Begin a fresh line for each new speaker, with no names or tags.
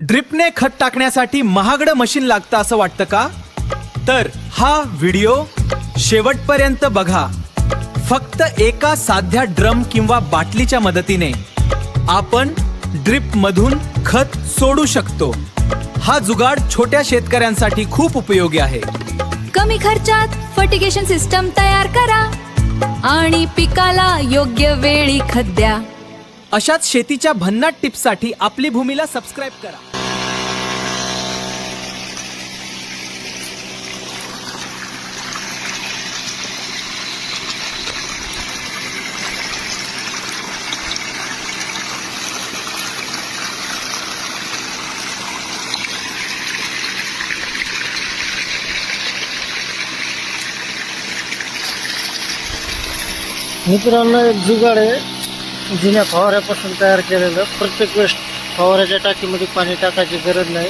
ड्रिपने खत टाकण्यासाठी महागडं मशीन लागतं असं वाटतं का? तर हा व्हिडिओ शेवटपर्यंत बघा. फक्त एका साध्या ड्रम किंवा बाटलीच्या मदतीने आपण ड्रिप मधून खत सोडू शकतो. हा जुगाड छोट्या शेतकऱ्यांसाठी खूप उपयोगी आहे.
कमी खर्चात फर्टिगेशन सिस्टम तयार करा आणि पिकाला योग्य वेळी खत द्या.
अशाच शेतीच्या भन्नाट टिप्ससाठी आपली भूमीला सबस्क्राईब करा.
मित्रांनो, एक जुगाड आहे जुन्या फवाऱ्यापासून तयार केलेलं. प्रत्येक वेळेस फवाऱ्याच्या टाकीमध्ये पाणी टाकायची गरज नाही.